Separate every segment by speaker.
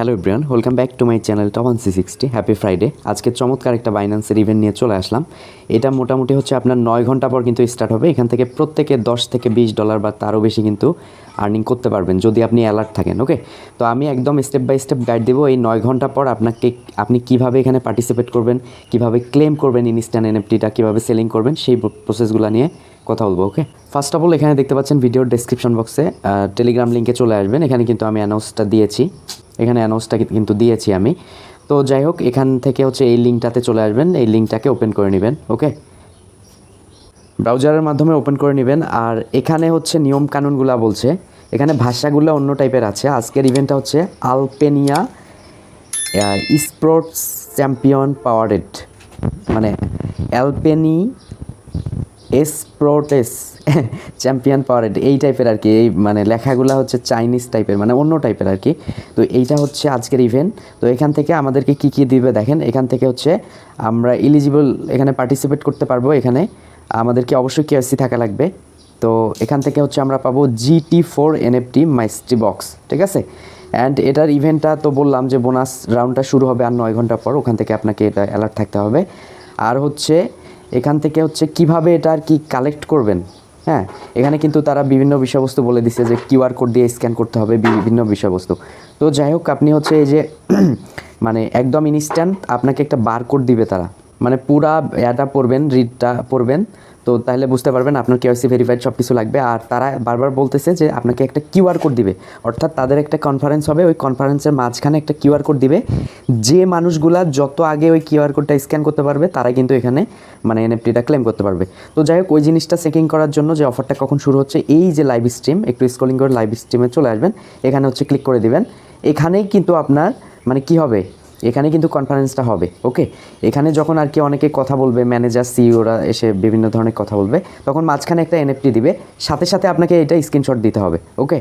Speaker 1: Hello everyone, welcome back to my channel top on C60। Happy Friday. আজকে চমৎকার একটা বাইন্যান্সের event নিয়ে চলে আসলাম। এটা মোটামুটি হচ্ছে আপনার 9 ঘন্টা পর কিন্তু স্টার্ট হবে। এখান থেকে প্রত্যেকে $10 থেকে $20 বা তারও বেশি কিন্তু আর্নিং করতে পারবেন যদি আপনি অ্যালার্ট থাকেন। ওকে, তো আমি একদম স্টেপ বাই স্টেপ গাইড দেবো। এই 9 ঘন্টা পর আপনি কীভাবে এখানে পার্টিসিপেট করবেন, কীভাবে ক্লেম করবেন ইনস্ট্যান্ট এনএফটিটা, কীভাবে সেলিং করবেন, সেই প্রসেসগুলো নিয়ে কথা বলবো। ওকে, ফার্স্ট অফ অল এখানে দেখতে পাচ্ছেন ভিডিওর ডেসক্রিপশন বক্সে টেলিগ্রাম লিঙ্কে চলে আসবেন। এখানে কিন্তু আমি অ্যানাউন্সটা দিয়েছি, আমি। তো যাই হোক, এখান থেকে হচ্ছে এই লিঙ্কটাতে চলে আসবেন, এই লিঙ্কটাকে ওপেন করে নেবেন। ওকে, ব্রাউজারের মাধ্যমে ওপেন করে নেবেন। আর এখানে হচ্ছে নিয়ম কানুনগুলো বলছে, এখানে ভাষাগুলো অন্য টাইপের আছে। আজকের ইভেন্টটা হচ্ছে আলপেনিয়া স্পোর্টস চ্যাম্পিয়ন পাওয়ারেড, মানে অ্যালপেনি স্পোর্টস চ্যাম্পিয়ন পাওয়ারেড, এই টাইপের আর কি। এই মানে লেখাগুলো হচ্ছে চাইনিজ টাইপের, মানে অন্য টাইপের আর কি। তো এইটা হচ্ছে আজকের ইভেন্ট। তো এখান থেকে আমাদেরকে কী কী দিবে দেখেন। এখান থেকে হচ্ছে আমরা এলিজিবল এখানে পার্টিসিপেট করতে পারবো। এখানে আমাদেরকে অবশ্যই KYC থাকা লাগবে। তো এখান থেকে হচ্ছে আমরা পাবো GT4 NFT মাইস্ট্রি বক্স, ঠিক আছে। অ্যান্ড এটার ইভেন্টটা তো বললাম যে বোনাস রাউন্ডটা শুরু হবে আর 9 ঘন্টা পর। ওখান থেকে আপনাকে এটা অ্যালার্ট থাকতে হবে। আর হচ্ছে এখান থেকে হচ্ছে কিভাবে এটা আর কি কালেক্ট করবেন। হ্যাঁ, এখানে কিন্তু তারা বিভিন্ন বিষয়বস্তু বলে দিচ্ছে যে QR কোড দিয়ে স্ক্যান করতে হবে, বিভিন্ন বিষয়বস্তু। তো যাই হোক, আপনি হচ্ছে এই যে মানে একদম ইনস্ট্যান্ট আপনাকে একটা বারকোড দিবে তারা, মানে পুরা এটা পড়বেন, রিডটা পড়বেন, তো তাহলে বুঝতে পারবেন আপনার KYC ভেরিফাইড সব কিছু লাগবে। আর তারা বারবার বলতেছে যে আপনাকে একটা QR কোড দিবে, অর্থাৎ তাদের একটা কনফারেন্স হবে, ওই কনফারেন্সের মাঝখানে একটা QR কোড দিবে। যে মানুষগুলা যত আগে ওই QR কোডটা স্ক্যান করতে পারবে তারা কিন্তু এখানে মানে NFTটা ক্লেম করতে পারবে। তো যাই হোক, ওই জিনিসটা চেকিং করার জন্য যে অফারটা কখন শুরু হচ্ছে, এই যে লাইভ স্ট্রিম, একটু স্ক্রলিং করে লাইভ স্ট্রিমে চলে আসবেন। এখানে হচ্ছে ক্লিক করে দিবেন। এখানেই কিন্তু আপনার মানে কি হবে, এখানে কিন্তু কনফারেন্সটা হবে। ওকে, এখানে যখন আর কি অনেকে কথা বলবে, ম্যানেজার সিইওরা এসে বিভিন্ন ধরনের কথা বলবে, তখন মাঝখানে একটা NFT দিবে, সাথে সাথে আপনাকে এটা স্ক্রিনশট দিতে হবে। ওকে,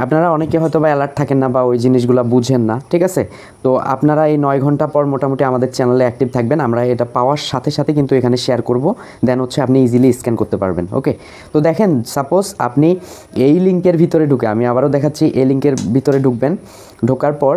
Speaker 1: আপনারা অনেকে হয়তো বা অ্যালার্ট থাকেন না বা ওই জিনিসগুলো বুঝেন না, ঠিক আছে। তো আপনারা এই 9 ঘন্টা পর মোটামুটি আমাদের চ্যানেলে অ্যাক্টিভ থাকবেন। আমরা এটা পাওয়ার সাথে সাথে কিন্তু এখানে শেয়ার করব, দেন হচ্ছে আপনি ইজিলি স্ক্যান করতে পারবেন। ওকে, তো দেখেন, সাপোজ আপনি এই লিঙ্কের ভিতরে ঢুকে, আমি আবারও দেখাচ্ছি, এই লিঙ্কের ভিতরে ঢুকবেন। ঢোকার পর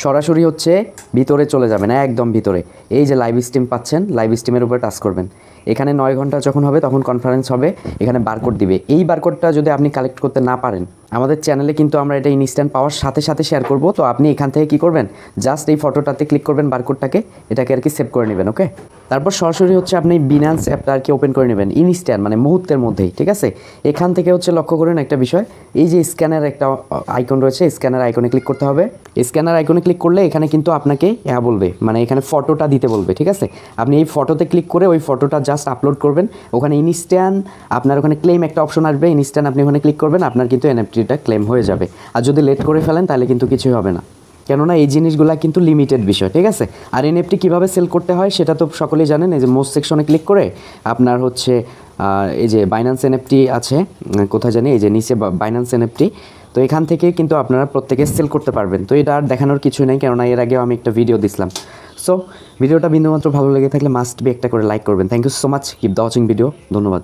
Speaker 1: সরাসরি হচ্ছে ভিতরে চলে যাবেন, একদম ভিতরে। এই যে লাইভ স্ট্রিম পাচ্ছেন, লাইভ স্ট্রিমের উপরে টাচ করবেন। এখানে 9 ঘন্টা যখন হবে তখন কনফারেন্স হবে, এখানে বারকোড দিবে। এই বারকোডটা যদি আপনি কালেক্ট করতে না পারেন, আমাদের চ্যানেলে কিন্তু আমরা এটা ইনস্ট্যান্ট পাওয়ার সাথে সাথে শেয়ার করব। তো আপনি এখান থেকে কী করবেন, জাস্ট এই ফটোটাতে ক্লিক করবেন, বারকোডটাকে, এটাকে আর কি সেভ করে নেবেন। ওকে, তারপর সরাসরি হচ্ছে আপনি বিনান্স অ্যাপটা আর কি ওপেন করে নেবেন ইনস্ট্যান্ট, মানে মুহূর্তের মধ্যেই, ঠিক আছে। এখান থেকে হচ্ছে লক্ষ্য করুন একটা বিষয়, এই যে স্ক্যানের একটা আইকন রয়েছে, স্ক্যানার আইকনে ক্লিক করতে হবে। স্ক্যানার আইকনে ক্লিক করলে এখানে কিন্তু আপনাকে বলবে, মানে এখানে ফটোটা দিতে বলবে, ঠিক আছে। আপনি এই ফটোতে ক্লিক করে ওই ফটোটা জাস্ট আপলোড করবেন। ওখানে ইনস্ট্যান্ট আপনার ওখানে ক্লেম একটা অপশন আসবে, ইনস্ট্যান্ট আপনি ওখানে ক্লিক করবেন, আপনার কিন্তু NFTটা ক্লেম হয়ে যাবে। আর যদি লেট করে ফেলেন তাহলে কিন্তু কিছুই হবে না, কেননা এই জিনিসগুলো কিন্তু লিমিটেড বিষয়, ঠিক আছে। আর NFT কীভাবে সেল করতে হয় সেটা তো সকলেই জানেন। এই যে মোস্ট সেকশনে ক্লিক করে আপনার হচ্ছে এই যে বাইন্যান্স NFT আছে, কোথায় জানি, এই যে নিচে বাইন্যান্স NFT। তো এখান থেকে কিন্তু আপনারা প্রত্যেকে সেল করতে পারবেন। তো এটা আর দেখানোর কিছুই নেই, কেননা এর আগেও আমি একটা ভিডিও দিছিলাম। সো ভিডিওটা বিন্দুমাত্র ভালো লেগে থাকলে মাস্ট বি একটা করে লাইক করবেন। Thank you so much, keep the watching video. ধন্যবাদ।